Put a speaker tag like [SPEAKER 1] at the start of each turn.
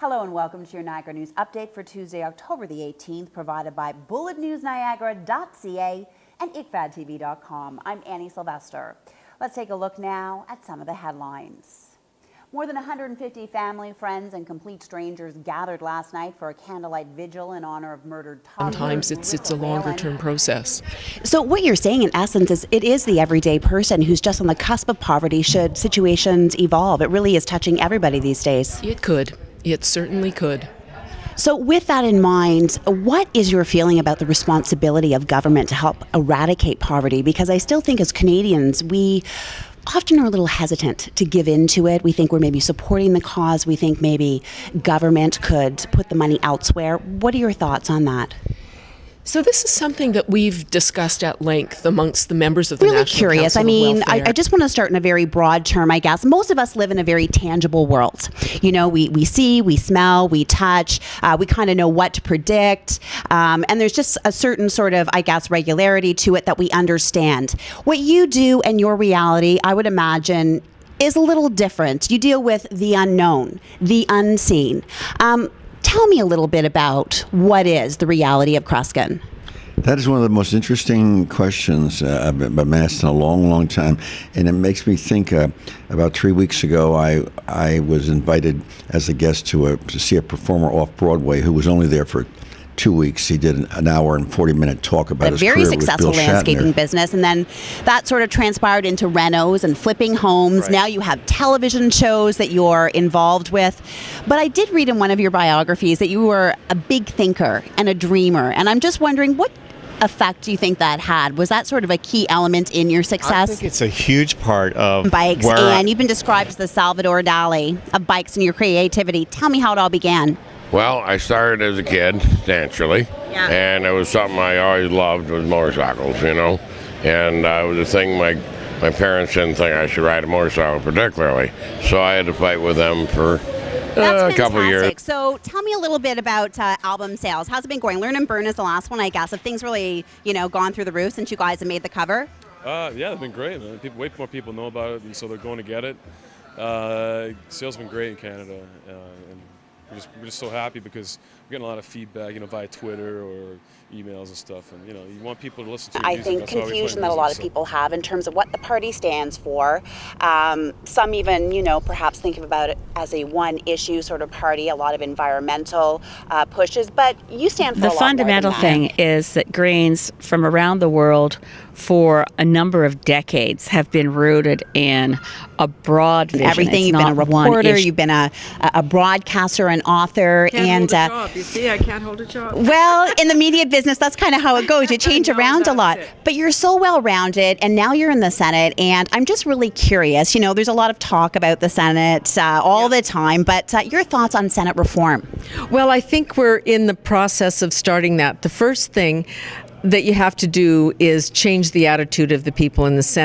[SPEAKER 1] Hello and welcome to your Niagara News Update for Tuesday, October the 18th, provided by bulletnewsniagara.ca and ICFADtv.com. I'm Annie Sylvester. Let's take a look now at some of the headlines. More than 150 family, friends, and complete strangers gathered last night for a candlelight vigil in honor of murdered toddler.
[SPEAKER 2] Sometimes it's a longer-term process.
[SPEAKER 3] So what you're saying, in essence, is it is the everyday person who's just on the cusp of poverty should situations evolve. It really is touching everybody these days.
[SPEAKER 2] It could. It certainly could.
[SPEAKER 3] So with that in mind, what is your feeling about the responsibility of government to help eradicate poverty? Because I still think as Canadians, we often are a little hesitant to give into it. We think we're maybe supporting the cause. We think maybe government could put the money elsewhere. What are your thoughts on that?
[SPEAKER 2] So this is something that we've discussed at length amongst the members of the
[SPEAKER 3] Really
[SPEAKER 2] National
[SPEAKER 3] curious.
[SPEAKER 2] Council
[SPEAKER 3] I mean,
[SPEAKER 2] of Welfare.
[SPEAKER 3] I just want to start in a very broad term, I guess. Most of us live in a very tangible world. You know, we see, we smell, we touch, we kind of know what to predict. And there's just a certain sort of, I guess, regularity to it that we understand. What you do and your reality, I would imagine, is a little different. You deal with the unknown, the unseen. Tell me a little bit about what is the reality of Kreskin.
[SPEAKER 4] That is one of the most interesting questions I've been asked in a long, long time. And it makes me think, about 3 weeks ago, I was invited as a guest to see a performer off Broadway who was only there for 2 weeks. He did an hour and 40-minute talk about his
[SPEAKER 3] very
[SPEAKER 4] career
[SPEAKER 3] successful
[SPEAKER 4] with Bill
[SPEAKER 3] landscaping
[SPEAKER 4] Shatner.
[SPEAKER 3] business, and then that sort of transpired into renos and flipping homes.
[SPEAKER 4] Right.
[SPEAKER 3] Now you have television shows that you're involved with. But I did read in one of your biographies that you were a big thinker and a dreamer, and I'm just wondering, what effect do you think that had? Was that sort of a key element in your
[SPEAKER 5] I
[SPEAKER 3] success?
[SPEAKER 5] think it's a huge part of
[SPEAKER 3] Bikes,
[SPEAKER 5] where
[SPEAKER 3] and you've been described as the Salvador Dali of bikes and your creativity. Tell me how it all began.
[SPEAKER 6] Well, I started as a kid, naturally,
[SPEAKER 3] Yeah.
[SPEAKER 6] and it was something I always loved was motorcycles, you know, and it was a thing my parents didn't think I should ride a motorcycle particularly, so I had to fight with them for
[SPEAKER 3] That's
[SPEAKER 6] a couple of years.
[SPEAKER 3] fantastic. So tell me a little bit about album sales. How's it been going? Learn and Burn is the last one, I guess. Have things really, gone through the roof since you guys have made the cover?
[SPEAKER 7] Yeah, it's been great, man. Way more people know about it, and so they're going to get it. Sales have been great in Canada, and we're just so happy because we're getting a lot of feedback, via Twitter or emails and stuff. And you want people to listen to your
[SPEAKER 3] I
[SPEAKER 7] music.
[SPEAKER 3] think
[SPEAKER 7] That's why we play
[SPEAKER 3] confusion that a lot of
[SPEAKER 7] music, so.
[SPEAKER 3] people have in terms of what the party stands for. Some even, perhaps think about it as a one-issue sort of party, a lot of environmental pushes, but you stand for a
[SPEAKER 8] The
[SPEAKER 3] lot more
[SPEAKER 8] fundamental
[SPEAKER 3] than that.
[SPEAKER 8] thing is that Greens from around the world for a number of decades have been rooted in a broad vision.
[SPEAKER 3] Everything.
[SPEAKER 8] It's
[SPEAKER 3] You've been a
[SPEAKER 8] not one
[SPEAKER 3] reporter,
[SPEAKER 8] issue.
[SPEAKER 3] you've been a broadcaster, an author,
[SPEAKER 9] Can't hold a job. You see, I can't hold a job.
[SPEAKER 3] well, in the media business, that's kind of how it goes. You change
[SPEAKER 9] No,
[SPEAKER 3] around a
[SPEAKER 9] that's
[SPEAKER 3] lot.
[SPEAKER 9] it.
[SPEAKER 3] But you're so well-rounded, and now you're in the Senate, and I'm just really curious. There's a lot of talk about the Senate all the time, but your thoughts on Senate reform?
[SPEAKER 9] Well, I think we're in the process of starting that. The first thing that you have to do is change the attitude of the people in the Senate.